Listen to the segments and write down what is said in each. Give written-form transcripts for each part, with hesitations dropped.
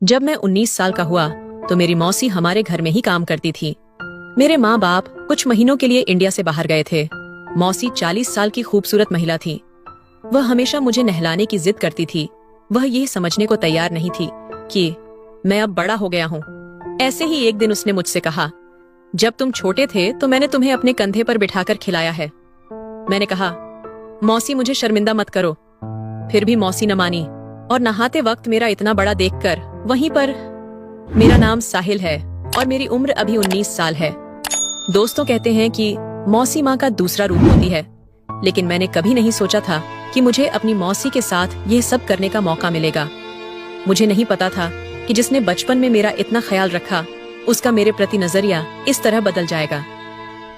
जब मैं 19 साल का हुआ तो मेरी मौसी हमारे घर में ही काम करती थी। मेरे माँ बाप कुछ महीनों के लिए इंडिया से बाहर गए थे। मौसी 40 साल की खूबसूरत महिला थी। वह हमेशा मुझे नहलाने की जिद करती थी। वह ये समझने को तैयार नहीं थी कि मैं अब बड़ा हो गया हूँ। ऐसे ही एक दिन उसने मुझसे कहा, जब तुम छोटे थे तो मैंने तुम्हें अपने कंधे पर बिठाकर खिलाया है। मैंने कहा, मौसी मुझे शर्मिंदा मत करो। फिर भी मौसी न मानी और नहाते वक्त मेरा इतना बड़ा देखकर वहीं पर मेरा नाम साहिल है और मेरी उम्र अभी 19 साल है। दोस्तों कहते हैं कि मौसी माँ का दूसरा रूप होती है, लेकिन मैंने कभी नहीं सोचा था कि मुझे अपनी मौसी के साथ यह सब करने का मौका मिलेगा। मुझे नहीं पता था कि जिसने बचपन में मेरा इतना ख्याल रखा उसका मेरे प्रति नजरिया इस तरह बदल जाएगा।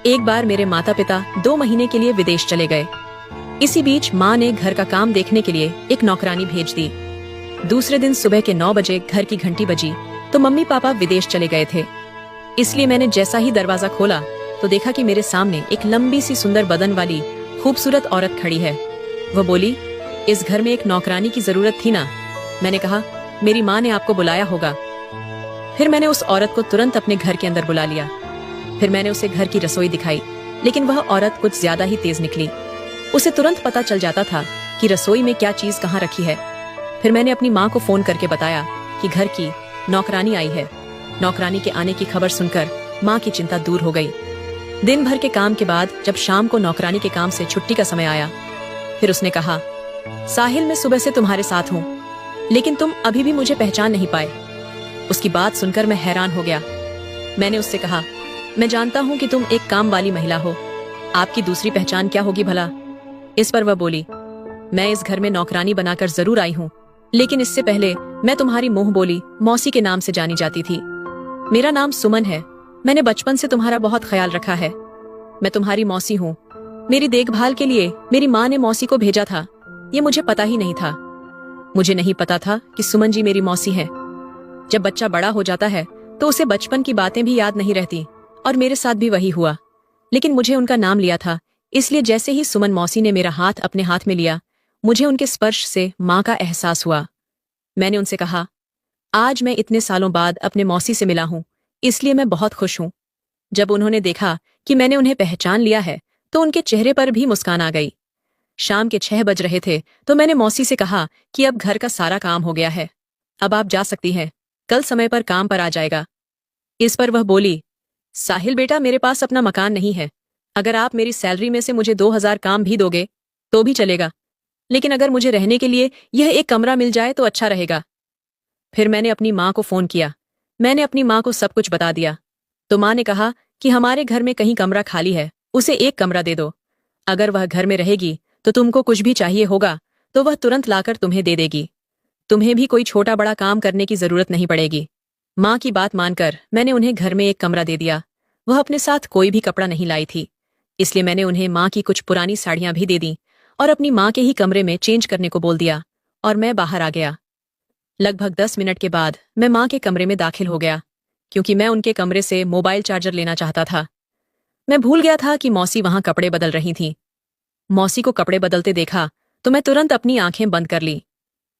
एक बार मेरे माता पिता 2 महीने के लिए विदेश चले गए। इसी बीच माँ ने घर का काम देखने के लिए एक नौकरानी भेज दी। दूसरे दिन सुबह के 9 बजे घर की घंटी बजी तो मम्मी पापा विदेश चले गए थे। इसलिए मैंने जैसा ही दरवाजा खोला तो देखा कि मेरे सामने एक लंबी सी सुंदर बदन वाली खूबसूरत औरत खड़ी है। वह बोली, इस घर में एक नौकरानी की जरूरत थी ना। मैंने कहा, मेरी माँ ने आपको बुलाया होगा। फिर मैंने उस औरत को तुरंत अपने घर के अंदर बुला लिया। फिर मैंने उसे घर की रसोई दिखाई, लेकिन वह औरत कुछ ज्यादा ही तेज निकली। उसे तुरंत पता चल जाता था कि रसोई में क्या चीज कहाँ रखी है। फिर मैंने अपनी माँ को फोन करके बताया कि घर की नौकरानी आई है। नौकरानी के आने की खबर सुनकर माँ की चिंता दूर हो गई। दिन भर के काम के बाद जब शाम को नौकरानी के काम से छुट्टी का समय आया, फिर उसने कहा, साहिल मैं सुबह से तुम्हारे साथ हूँ, लेकिन तुम अभी भी मुझे पहचान नहीं पाए। उसकी बात सुनकर मैं हैरान हो गया। मैंने उससे कहा, मैं जानता हूँ कि तुम एक काम वाली महिला हो, आपकी दूसरी पहचान क्या होगी भला। इस पर वह बोली, मैं इस घर में नौकरानी बनाकर जरूर आई हूँ, लेकिन इससे पहले मैं तुम्हारी मुंह बोली मौसी के नाम से जानी जाती थी। मेरा नाम सुमन है। मैंने बचपन से तुम्हारा बहुत ख्याल रखा है। मैं तुम्हारी मौसी हूँ। मेरी देखभाल के लिए मेरी माँ ने मौसी को भेजा था। ये मुझे पता ही नहीं था। मुझे नहीं पता था कि सुमन जी मेरी मौसी है। जब बच्चा बड़ा हो जाता है तो उसे बचपन की बातें भी याद नहीं रहती, और मेरे साथ भी वही हुआ। लेकिन मुझे उनका नाम लिया था, इसलिए जैसे ही सुमन मौसी ने मेरा हाथ अपने हाथ में लिया, मुझे उनके स्पर्श से माँ का एहसास हुआ। मैंने उनसे कहा, आज मैं इतने सालों बाद अपने मौसी से मिला हूँ, इसलिए मैं बहुत खुश हूँ। जब उन्होंने देखा कि मैंने उन्हें पहचान लिया है तो उनके चेहरे पर भी मुस्कान आ गई। शाम के 6 बज रहे थे तो मैंने मौसी से कहा कि अब घर का सारा काम हो गया है, अब आप जा सकती हैं, कल समय पर काम पर आ जाएगा। इस पर वह बोली, साहिल बेटा मेरे पास अपना मकान नहीं है। अगर आप मेरी सैलरी में से मुझे 2000 काम भी दोगे तो भी चलेगा, लेकिन अगर मुझे रहने के लिए यह एक कमरा मिल जाए तो अच्छा रहेगा। फिर मैंने अपनी माँ को फोन किया। मैंने अपनी माँ को सब कुछ बता दिया तो माँ ने कहा कि हमारे घर में कहीं कमरा खाली है, उसे एक कमरा दे दो। अगर वह घर में रहेगी तो तुमको कुछ भी चाहिए होगा तो वह तुरंत लाकर तुम्हें दे देगी। तुम्हें भी कोई छोटा बड़ा काम करने की जरूरत नहीं पड़ेगी। माँ की बात मानकर मैंने उन्हें घर में एक कमरा दे दिया। वह अपने साथ कोई भी कपड़ा नहीं लाई थी, इसलिए मैंने उन्हें माँ की कुछ पुरानी साड़ियां भी दे दी और अपनी माँ के ही कमरे में चेंज करने को बोल दिया, और मैं बाहर आ गया। लगभग 10 मिनट के बाद मैं माँ के कमरे में दाखिल हो गया, क्योंकि मैं उनके कमरे से मोबाइल चार्जर लेना चाहता था। मैं भूल गया था कि मौसी वहां कपड़े बदल रही थीं। मौसी को कपड़े बदलते देखा तो मैं तुरंत अपनी आंखें बंद कर ली,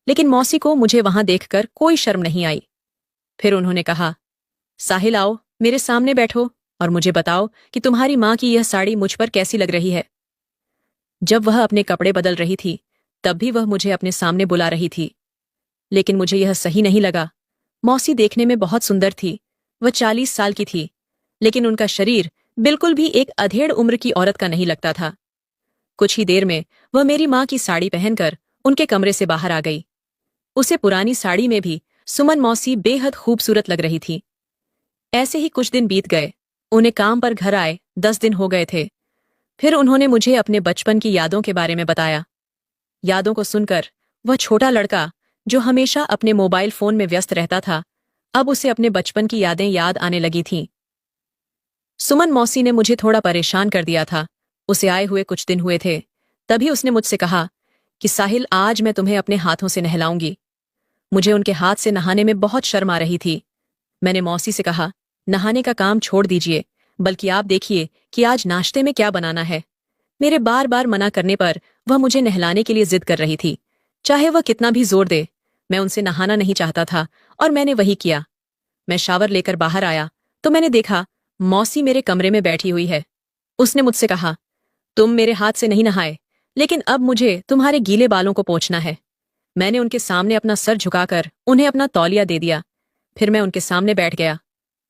लेकिन मौसी को मुझे वहां देखकर कोई शर्म नहीं आई। फिर उन्होंने कहा, साहिल आओ, मेरे सामने बैठो और मुझे बताओ कि तुम्हारी माँ की यह साड़ी मुझ पर कैसी लग रही है। जब वह अपने कपड़े बदल रही थी तब भी वह मुझे अपने सामने बुला रही थी, लेकिन मुझे यह सही नहीं लगा। मौसी देखने में बहुत सुंदर थी। वह 40 साल की थी, लेकिन उनका शरीर बिल्कुल भी एक अधेड़ उम्र की औरत का नहीं लगता था। कुछ ही देर में वह मेरी माँ की साड़ी पहनकर उनके कमरे से बाहर आ गई। उसे पुरानी साड़ी में भी सुमन मौसी बेहद खूबसूरत लग रही थी। ऐसे ही कुछ दिन बीत गए। उन्हें काम पर घर आए 10 दिन हो गए थे। फिर उन्होंने मुझे अपने बचपन की यादों के बारे में बताया। यादों को सुनकर वह छोटा लड़का जो हमेशा अपने मोबाइल फोन में व्यस्त रहता था, अब उसे अपने बचपन की यादें याद आने लगी थीं। सुमन मौसी ने मुझे थोड़ा परेशान कर दिया था। उसे आए हुए कुछ दिन हुए थे, तभी उसने मुझसे कहा कि साहिल आज मैं तुम्हें अपने हाथों से नहलाऊंगी। मुझे उनके हाथ से नहाने में बहुत शर्म आ रही थी। मैंने मौसी से कहा, नहाने का काम छोड़ दीजिए, बल्कि आप देखिए कि आज नाश्ते में क्या बनाना है। मेरे बार बार मना करने पर वह मुझे नहलाने के लिए जिद कर रही थी, चाहे वह कितना भी जोर दे। मैं उनसे नहाना नहीं चाहता था और मैंने वही किया। मैं शावर लेकर बाहर आया तो मैंने देखा मौसी मेरे कमरे में बैठी हुई है। उसने मुझसे कहा, तुम मेरे हाथ से नहीं नहाए, लेकिन अब मुझे तुम्हारे गीले बालों को पोंछना है। मैंने उनके सामने अपना सर झुकाकर उन्हें अपना तौलिया दे दिया। फिर मैं उनके सामने बैठ गया।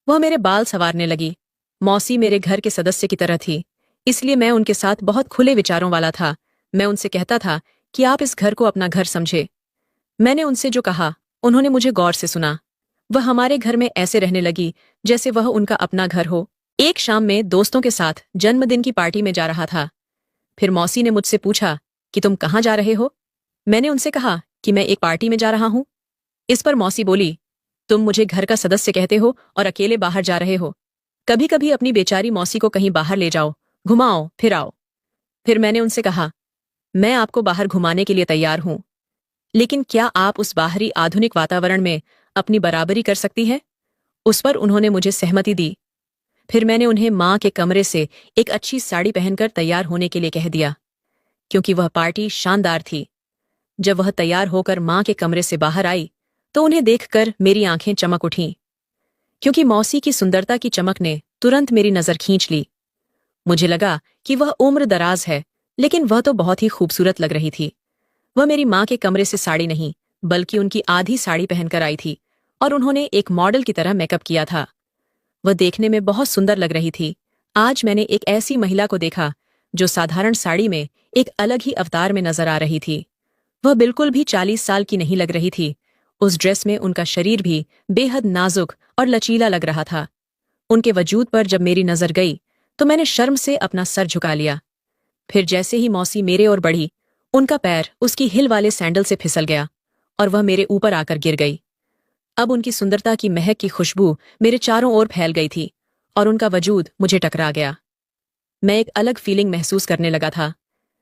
वह मेरे बाल संवारने लगी। मौसी मेरे घर के सदस्य की तरह थी, इसलिए मैं उनके साथ बहुत खुले विचारों वाला था। मैं उनसे कहता था कि आप इस घर को अपना घर समझे। मैंने उनसे जो कहा उन्होंने मुझे गौर से सुना। वह हमारे घर में ऐसे रहने लगी जैसे वह उनका अपना घर हो। एक शाम में दोस्तों के साथ जन्मदिन की पार्टी में जा रहा था। फिर मौसी ने मुझसे पूछा कि तुम कहाँ जा रहे हो। मैंने उनसे कहा कि मैं एक पार्टी में जा रहा हूं। इस पर मौसी बोली, तुम मुझे घर का सदस्य कहते हो और अकेले बाहर जा रहे हो। कभी कभी अपनी बेचारी मौसी को कहीं बाहर ले जाओ, घुमाओ फिराओ। फिर मैंने उनसे कहा, मैं आपको बाहर घुमाने के लिए तैयार हूं, लेकिन क्या आप उस बाहरी आधुनिक वातावरण में अपनी बराबरी कर सकती हैं? उस पर उन्होंने मुझे सहमति दी। फिर मैंने उन्हें माँ के कमरे से एक अच्छी साड़ी पहनकर तैयार होने के लिए कह दिया, क्योंकि वह पार्टी शानदार थी। जब वह तैयार होकर माँ के कमरे से बाहर आई तो उन्हें देखकर मेरी आंखें चमक उठीं, क्योंकि मौसी की सुंदरता की चमक ने तुरंत मेरी नजर खींच ली। मुझे लगा कि वह उम्र दराज है, लेकिन वह तो बहुत ही खूबसूरत लग रही थी। वह मेरी माँ के कमरे से साड़ी नहीं, बल्कि उनकी आधी साड़ी पहनकर आई थी और उन्होंने एक मॉडल की तरह मेकअप किया था। वह देखने में बहुत सुंदर लग रही थी। आज मैंने एक ऐसी महिला को देखा जो साधारण साड़ी में एक अलग ही अवतार में नजर आ रही थी। वह बिल्कुल भी 40 साल की नहीं लग रही थी। उस ड्रेस में उनका शरीर भी बेहद नाजुक और लचीला लग रहा था। उनके वजूद पर जब मेरी नजर गई तो मैंने शर्म से अपना सर झुका लिया। फिर जैसे ही मौसी मेरे ओर बढ़ी, उनका पैर उसकी हिल वाले सैंडल से फिसल गया और वह मेरे ऊपर आकर गिर गई। अब उनकी सुंदरता की महक की खुशबू मेरे चारों ओर फैल गई थी और उनका वजूद मुझे टकरा गया। मैं एक अलग फीलिंग महसूस करने लगा था,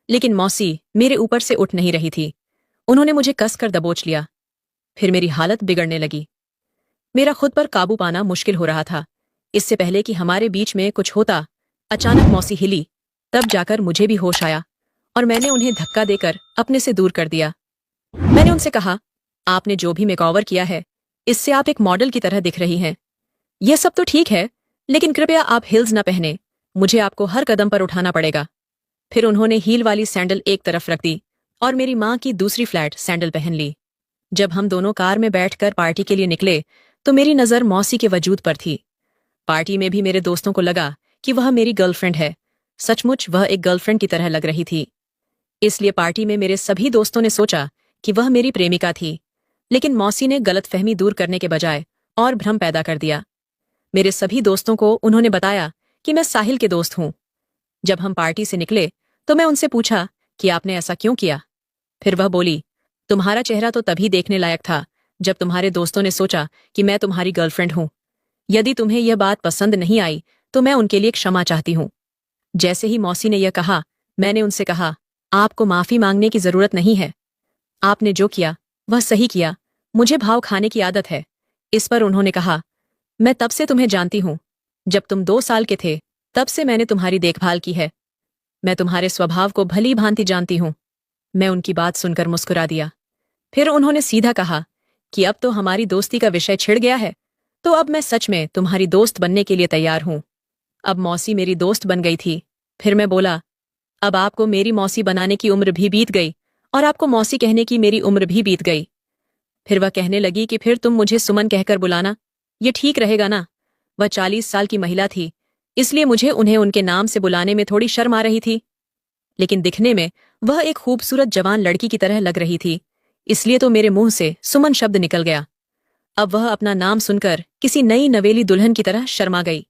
लेकिन मौसी मेरे ऊपर से उठ नहीं रही थी। उन्होंने मुझे कसकर दबोच लिया। फिर मेरी हालत बिगड़ने लगी। मेरा खुद पर काबू पाना मुश्किल हो रहा था। इससे पहले कि हमारे बीच में कुछ होता, अचानक मौसी हिली। तब जाकर मुझे भी होश आया और मैंने उन्हें धक्का देकर अपने से दूर कर दिया। मैंने उनसे कहा, आपने जो भी मेकओवर किया है, इससे आप एक मॉडल की तरह दिख रही हैं। यह सब तो ठीक है, लेकिन कृपया आप हील्स न पहने। मुझे आपको हर कदम पर उठाना पड़ेगा। फिर उन्होंने हील वाली सैंडल एक तरफ रख दी और मेरी माँ की दूसरी फ्लैट सैंडल पहन ली। जब हम दोनों कार में बैठकर पार्टी के लिए निकले तो मेरी नजर मौसी के वजूद पर थी। पार्टी में भी मेरे दोस्तों को लगा कि वह मेरी गर्लफ्रेंड है। सचमुच वह एक गर्लफ्रेंड की तरह लग रही थी। इसलिए पार्टी में मेरे सभी दोस्तों ने सोचा कि वह मेरी प्रेमिका थी, लेकिन मौसी ने गलतफहमी दूर करने के बजाय और भ्रम पैदा कर दिया। मेरे सभी दोस्तों को उन्होंने बताया कि मैं साहिल के दोस्त हूं। जब हम पार्टी से निकले तो मैं उनसे पूछा कि आपने ऐसा क्यों किया। फिर वह बोली, तुम्हारा चेहरा तो तभी देखने लायक था जब तुम्हारे दोस्तों ने सोचा कि मैं तुम्हारी गर्लफ्रेंड हूं। यदि तुम्हें यह बात पसंद नहीं आई तो मैं उनके लिए क्षमा चाहती हूं। जैसे ही मौसी ने यह कहा, मैंने उनसे कहा, आपको माफी मांगने की जरूरत नहीं है। आपने जो किया वह सही किया। मुझे भाव खाने की आदत है। इस पर उन्होंने कहा, मैं तब से तुम्हें जानती हूं। जब तुम 2 साल के थे तब से मैंने तुम्हारी देखभाल की है। मैं तुम्हारे स्वभाव को भली भांति जानती हूं। मैं उनकी बात सुनकर मुस्कुरा दिया। फिर उन्होंने सीधा कहा कि अब तो हमारी दोस्ती का विषय छिड़ गया है, तो अब मैं सच में तुम्हारी दोस्त बनने के लिए तैयार हूं। अब मौसी मेरी दोस्त बन गई थी। फिर मैं बोला, अब आपको मेरी मौसी बनाने की उम्र भी बीत गई और आपको मौसी कहने की मेरी उम्र भी बीत गई। फिर वह कहने लगी कि फिर तुम मुझे सुमन कहकर बुलाना, ये ठीक रहेगा ना। वह 40 साल की महिला थी, इसलिए मुझे उन्हें उनके नाम से बुलाने में थोड़ी शर्म आ रही थी, लेकिन दिखने में वह एक खूबसूरत जवान लड़की की तरह लग रही थी, इसलिए तो मेरे मुंह से सुमन शब्द निकल गया। अब वह अपना नाम सुनकर किसी नई नवेली दुल्हन की तरह शर्मा गई।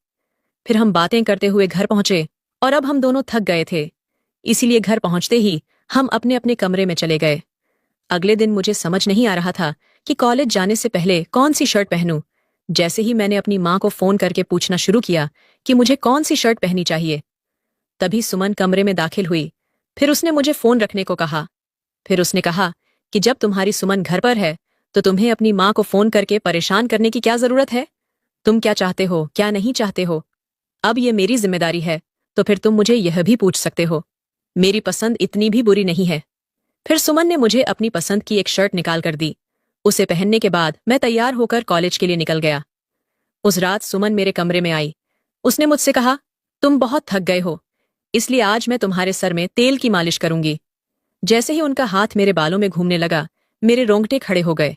फिर हम बातें करते हुए घर पहुंचे और अब हम दोनों थक गए थे, इसीलिए घर पहुंचते ही हम अपने अपने कमरे में चले गए। अगले दिन मुझे समझ नहीं आ रहा था कि कॉलेज जाने से पहले कौन सी शर्ट पहनूं। जैसे ही मैंने अपनी माँ को फोन करके पूछना शुरू किया कि मुझे कौन सी शर्ट पहननी चाहिए, तभी सुमन कमरे में दाखिल हुई। फिर उसने मुझे फोन रखने को कहा। फिर उसने कहा कि जब तुम्हारी सुमन घर पर है तो तुम्हें अपनी माँ को फोन करके परेशान करने की क्या जरूरत है। तुम क्या चाहते हो, क्या नहीं चाहते हो, अब ये मेरी जिम्मेदारी है, तो फिर तुम मुझे यह भी पूछ सकते हो। मेरी पसंद इतनी भी बुरी नहीं है। फिर सुमन ने मुझे अपनी पसंद की एक शर्ट निकाल कर दी उसे पहनने के बाद मैं तैयार होकर कॉलेज के लिए निकल गया। उस रात सुमन मेरे कमरे में आई। उसने मुझसे कहा, तुम बहुत थक गए हो, इसलिए आज मैं तुम्हारे सर में तेल की मालिश करूंगी। जैसे ही उनका हाथ मेरे बालों में घूमने लगा, मेरे रोंगटे खड़े हो गए।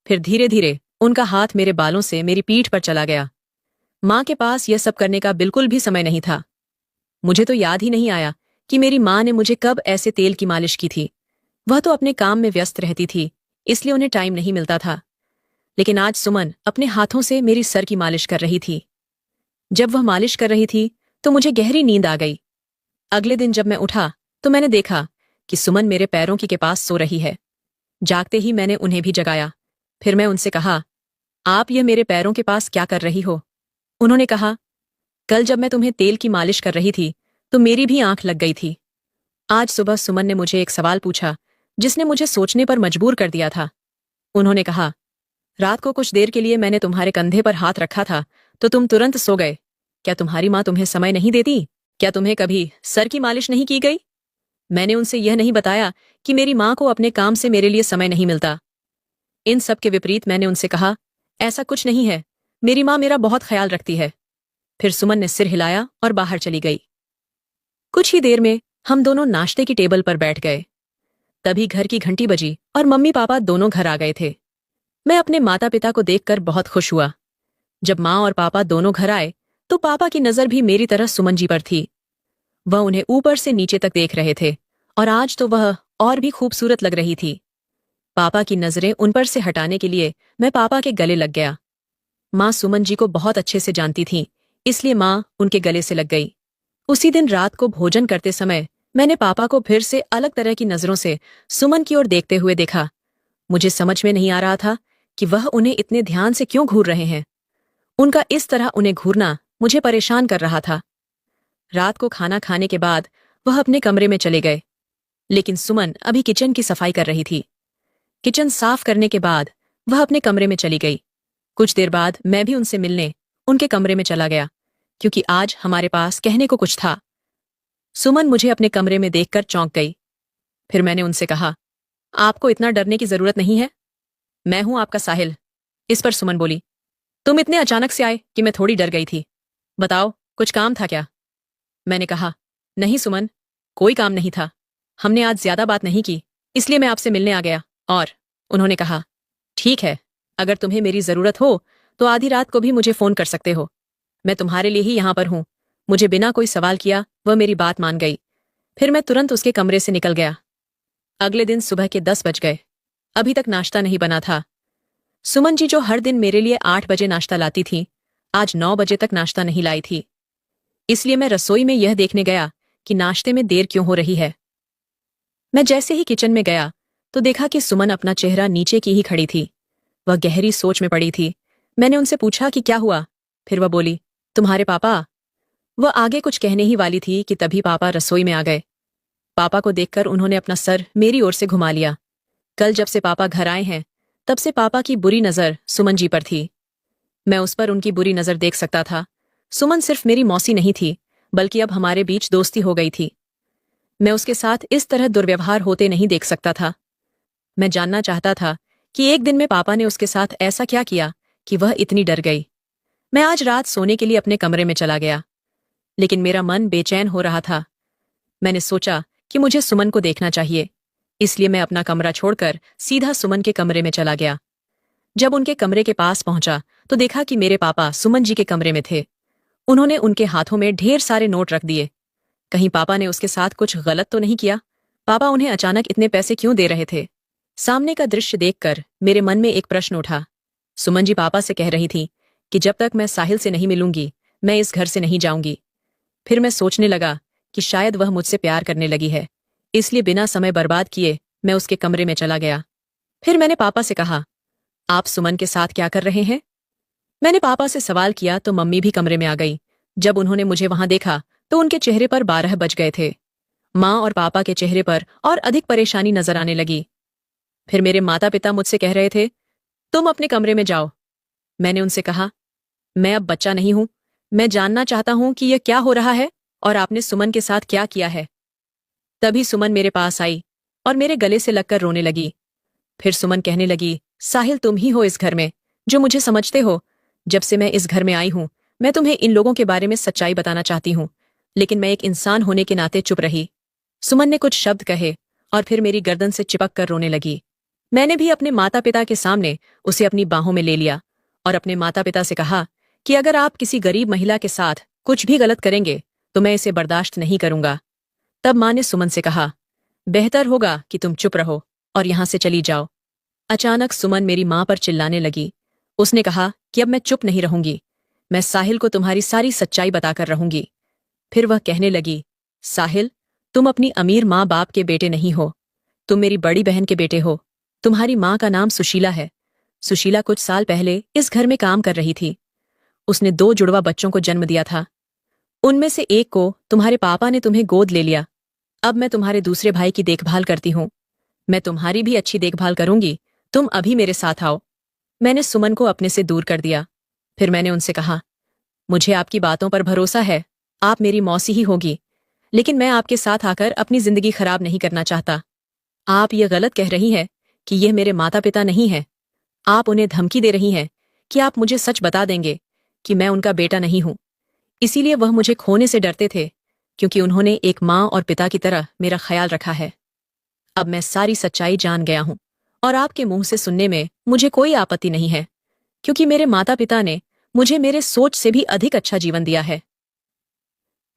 फिर धीरे धीरे उनका हाथ मेरे बालों से मेरी पीठ पर चला गया। माँ के पास यह सब करने का बिल्कुल भी समय नहीं था। मुझे तो याद ही नहीं आया कि मेरी माँ ने मुझे कब ऐसे तेल की मालिश की थी। वह तो अपने काम में व्यस्त रहती थी, इसलिए उन्हें टाइम नहीं मिलता था। लेकिन आज सुमन अपने हाथों से मेरी सर की मालिश कर रही थी। जब वह मालिश कर रही थी तो मुझे गहरी नींद आ गई। अगले दिन जब मैं उठा तो मैंने देखा कि सुमन मेरे पैरों के पास सो रही है। जागते ही मैंने उन्हें भी जगाया। फिर मैं उनसे कहा, आप यह मेरे पैरों के पास क्या कर रही हो? उन्होंने कहा, कल जब मैं तुम्हें तेल की मालिश कर रही थी तो मेरी भी आंख लग गई थी। आज सुबह सुमन ने मुझे एक सवाल पूछा जिसने मुझे सोचने पर मजबूर कर दिया था। उन्होंने कहा, रात को कुछ देर के लिए मैंने तुम्हारे कंधे पर हाथ रखा था तो तुम तुरंत सो गए। क्या तुम्हारी माँ तुम्हें समय नहीं देती? क्या तुम्हें कभी सर की मालिश नहीं की गई? मैंने उनसे यह नहीं बताया कि मेरी माँ को अपने काम से मेरे लिए समय नहीं मिलता। इन सब के विपरीत मैंने उनसे कहा, ऐसा कुछ नहीं है, मेरी माँ मेरा बहुत ख्याल रखती है। फिर सुमन ने सिर हिलाया और बाहर चली गई। कुछ ही देर में हम दोनों नाश्ते की टेबल पर बैठ गए। तभी घर की घंटी बजी और मम्मी पापा दोनों घर आ गए थे। मैं अपने माता पिता को देखकर बहुत खुश हुआ। जब माँ और पापा दोनों घर आए तो पापा की नजर भी मेरी तरह सुमन जी पर थी। वह उन्हें ऊपर से नीचे तक देख रहे थे और आज तो वह और भी खूबसूरत लग रही थी। पापा की नजरें उन पर से हटाने के लिए मैं पापा के गले लग गया। माँ सुमन जी को बहुत अच्छे से जानती थीं, इसलिए माँ उनके गले से लग गई। उसी दिन रात को भोजन करते समय मैंने पापा को फिर से अलग तरह की नजरों से सुमन की ओर देखते हुए देखा। मुझे समझ में नहीं आ रहा था कि वह उन्हें इतने ध्यान से क्यों घूर रहे हैं। उनका इस तरह उन्हें घूरना मुझे परेशान कर रहा था। रात को खाना खाने के बाद वह अपने कमरे में चले गए, लेकिन सुमन अभी किचन की सफाई कर रही थी। किचन साफ करने के बाद वह अपने कमरे में चली गई। कुछ देर बाद मैं भी उनसे मिलने उनके कमरे में चला गया, क्योंकि आज हमारे पास कहने को कुछ था। सुमन मुझे अपने कमरे में देखकर चौंक गई। फिर मैंने उनसे कहा, आपको इतना डरने की जरूरत नहीं है, मैं हूं आपका साहिल। इस पर सुमन बोली, तुम इतने अचानक से आए कि मैं थोड़ी डर गई थी। बताओ, कुछ काम था क्या? मैंने कहा, नहीं सुमन, कोई काम नहीं था। हमने आज ज्यादा बात नहीं की, इसलिए मैं आपसे मिलने आ गया। और उन्होंने कहा, ठीक है, अगर तुम्हें मेरी जरूरत हो तो आधी रात को भी मुझे फोन कर सकते हो। मैं तुम्हारे लिए ही यहां पर हूं। मुझे बिना कोई सवाल किया वह मेरी बात मान गई। फिर मैं तुरंत उसके कमरे से निकल गया। अगले दिन सुबह के 10 बज गए। अभी तक नाश्ता नहीं बना था। सुमन जी जो हर दिन मेरे लिए 8 बजे नाश्ता लाती थी, आज 9 बजे तक नाश्ता नहीं लाई थी। इसलिए मैं रसोई में यह देखने गया कि नाश्ते में देर क्यों हो रही है। मैं जैसे ही किचन में गया तो देखा कि सुमन अपना चेहरा नीचे की ही खड़ी थी। वह गहरी सोच में पड़ी थी। मैंने उनसे पूछा कि क्या हुआ। फिर वह बोली, तुम्हारे पापा। वह आगे कुछ कहने ही वाली थी कि तभी पापा रसोई में आ गए। पापा को देखकर उन्होंने अपना सर मेरी ओर से घुमा लिया। कल जब से पापा घर आए हैं, तब से पापा की बुरी नजर सुमन जी पर थी। मैं उस पर उनकी बुरी नजर देख सकता था। सुमन सिर्फ मेरी मौसी नहीं थी, बल्कि अब हमारे बीच दोस्ती हो गई थी। मैं उसके साथ इस तरह दुर्व्यवहार होते नहीं देख सकता था। मैं जानना चाहता था कि एक दिन में पापा ने उसके साथ ऐसा क्या किया कि वह इतनी डर गई। मैं आज रात सोने के लिए अपने कमरे में चला गया, लेकिन मेरा मन बेचैन हो रहा था। मैंने सोचा कि मुझे सुमन को देखना चाहिए, इसलिए मैं अपना कमरा छोड़कर सीधा सुमन के कमरे में चला गया। जब उनके कमरे के पास पहुंचा तो देखा कि मेरे पापा सुमन जी के कमरे में थे। उन्होंने उनके हाथों में ढेर सारे नोट रख दिए। कहीं पापा ने उसके साथ कुछ गलत तो नहीं किया? पापा उन्हें अचानक इतने पैसे क्यों दे रहे थे? सामने का दृश्य देखकर मेरे मन में एक प्रश्न उठा। सुमन जी पापा से कह रही थी कि जब तक मैं साहिल से नहीं मिलूंगी, मैं इस घर से नहीं जाऊंगी। फिर मैं सोचने लगा कि शायद वह मुझसे प्यार करने लगी है, इसलिए बिना समय बर्बाद किए मैं उसके कमरे में चला गया। फिर मैंने पापा से कहा, आप सुमन के साथ क्या कर रहे हैं? मैंने पापा से सवाल किया तो मम्मी भी कमरे में आ गई। जब उन्होंने मुझे वहां देखा तो उनके चेहरे पर 12 बज गए थे। माँ और पापा के चेहरे पर और अधिक परेशानी नजर आने लगी। फिर मेरे माता पिता मुझसे कह रहे थे, तुम अपने कमरे में जाओ। मैंने उनसे कहा, मैं अब बच्चा नहीं हूं, मैं जानना चाहता हूं कि यह क्या हो रहा है और आपने सुमन के साथ क्या किया है। तभी सुमन मेरे पास आई और मेरे गले से लगकर रोने लगी। फिर सुमन कहने लगी, साहिल, तुम ही हो इस घर में जो मुझे समझते हो। जब से मैं इस घर में आई हूं, मैं तुम्हें इन लोगों के बारे में सच्चाई बताना चाहती हूं, लेकिन मैं एक इंसान होने के नाते चुप रही। सुमन ने कुछ शब्द कहे और फिर मेरी गर्दन से चिपक कर रोने लगी। मैंने भी अपने माता पिता के सामने उसे अपनी बाहों में ले लिया और अपने माता पिता से कहा कि अगर आप किसी गरीब महिला के साथ कुछ भी गलत करेंगे तो मैं इसे बर्दाश्त नहीं करूंगा। तब माँ ने सुमन से कहा, बेहतर होगा कि तुम चुप रहो और यहां से चली जाओ। अचानक सुमन मेरी माँ पर चिल्लाने लगी। उसने कहा कि अब मैं चुप नहीं रहूंगी, मैं साहिल को तुम्हारी सारी सच्चाई बताकर रहूंगी। फिर वह कहने लगी, साहिल, तुम अपनी अमीर माँ बाप के बेटे नहीं हो, तुम मेरी बड़ी बहन के बेटे हो। तुम्हारी माँ का नाम सुशीला है। सुशीला कुछ साल पहले इस घर में काम कर रही थी। उसने 2 जुड़वा बच्चों को जन्म दिया था। उनमें से एक को तुम्हारे पापा ने तुम्हें गोद ले लिया। अब मैं तुम्हारे दूसरे भाई की देखभाल करती हूँ। मैं तुम्हारी भी अच्छी देखभाल करूंगी, तुम अभी मेरे साथ आओ। मैंने सुमन को अपने से दूर कर दिया। फिर मैंने उनसे कहा, मुझे आपकी बातों पर भरोसा है, आप मेरी मौसी ही होगी, लेकिन मैं आपके साथ आकर अपनी जिंदगी खराब नहीं करना चाहता। आप ये गलत कह रही हैं कि यह मेरे माता पिता नहीं हैं। आप उन्हें धमकी दे रही हैं कि आप मुझे सच बता देंगे कि मैं उनका बेटा नहीं हूं। इसीलिए वह मुझे खोने से डरते थे, क्योंकि उन्होंने एक माँ और पिता की तरह मेरा ख्याल रखा है। अब मैं सारी सच्चाई जान गया हूं और आपके मुंह से सुनने में मुझे कोई आपत्ति नहीं है, क्योंकि मेरे माता पिता ने मुझे मेरे सोच से भी अधिक अच्छा जीवन दिया है।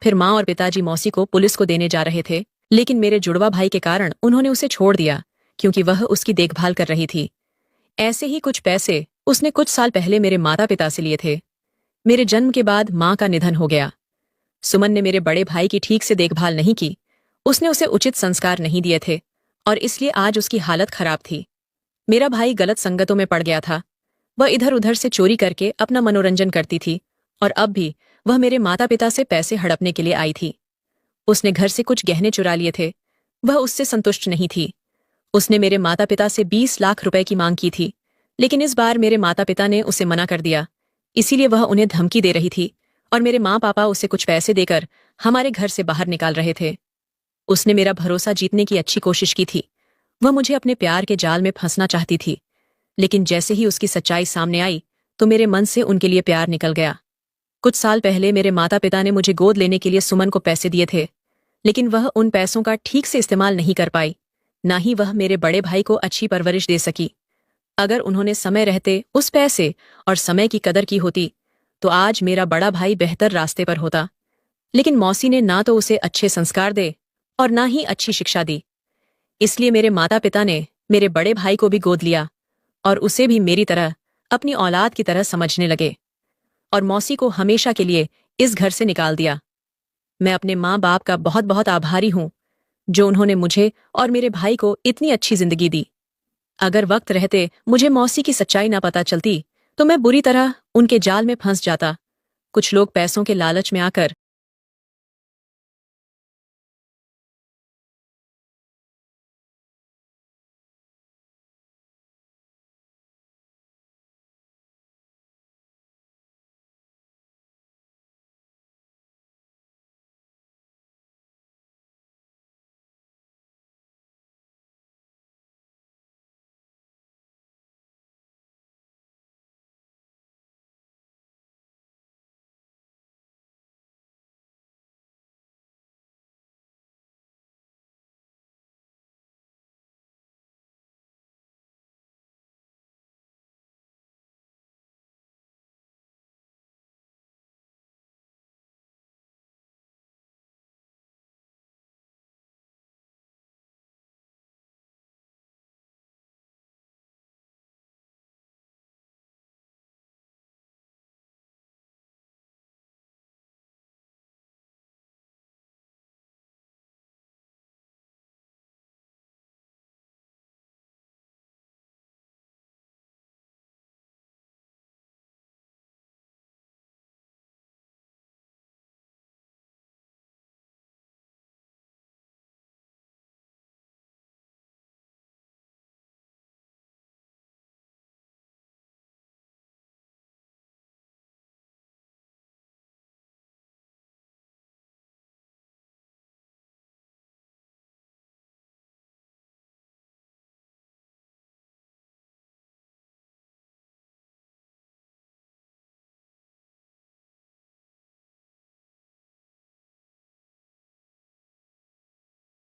फिर माँ और पिताजी मौसी को पुलिस को देने जा रहे थे, लेकिन मेरे जुड़वा भाई के कारण उन्होंने उसे छोड़ दिया, क्योंकि वह उसकी देखभाल कर रही थी। ऐसे ही कुछ पैसे उसने कुछ साल पहले मेरे माता पिता से लिए थे। मेरे जन्म के बाद माँ का निधन हो गया। सुमन ने मेरे बड़े भाई की ठीक से देखभाल नहीं की, उसने उसे उचित संस्कार नहीं दिए थे और इसलिए आज उसकी हालत खराब थी। मेरा भाई गलत संगतों में पड़ गया था। वह इधर उधर से चोरी करके अपना मनोरंजन करती थी और अब भी वह मेरे माता पिता से पैसे हड़पने के लिए आई थी। उसने घर से कुछ गहने चुरा लिए थे। वह उससे संतुष्ट नहीं थी। उसने मेरे माता पिता से 20 लाख रुपए की मांग की थी, लेकिन इस बार मेरे माता पिता ने उसे मना कर दिया। इसीलिए वह उन्हें धमकी दे रही थी और मेरे माँ पापा उसे कुछ पैसे देकर हमारे घर से बाहर निकाल रहे थे। उसने मेरा भरोसा जीतने की अच्छी कोशिश की थी। वह मुझे अपने प्यार के जाल में फंसना चाहती थी, लेकिन जैसे ही उसकी सच्चाई सामने आई तो मेरे मन से उनके लिए प्यार निकल गया। कुछ साल पहले मेरे माता पिता ने मुझे गोद लेने के लिए सुमन को पैसे दिए थे, लेकिन वह उन पैसों का ठीक से इस्तेमाल नहीं कर पाई, ना ही वह मेरे बड़े भाई को अच्छी परवरिश दे सकी। अगर उन्होंने समय रहते उस पैसे और समय की कदर की होती तो आज मेरा बड़ा भाई बेहतर रास्ते पर होता। लेकिन मौसी ने ना तो उसे अच्छे संस्कार दे और ना ही अच्छी शिक्षा दी। इसलिए मेरे माता पिता ने मेरे बड़े भाई को भी गोद लिया और उसे भी मेरी तरह अपनी औलाद की तरह समझने लगे और मौसी को हमेशा के लिए इस घर से निकाल दिया। मैं अपने माँ बाप का बहुत बहुत आभारी हूं, जो उन्होंने मुझे और मेरे भाई को इतनी अच्छी जिंदगी दी। अगर वक्त रहते मुझे मौसी की सच्चाई ना पता चलती तो मैं बुरी तरह उनके जाल में फंस जाता। कुछ लोग पैसों के लालच में आकर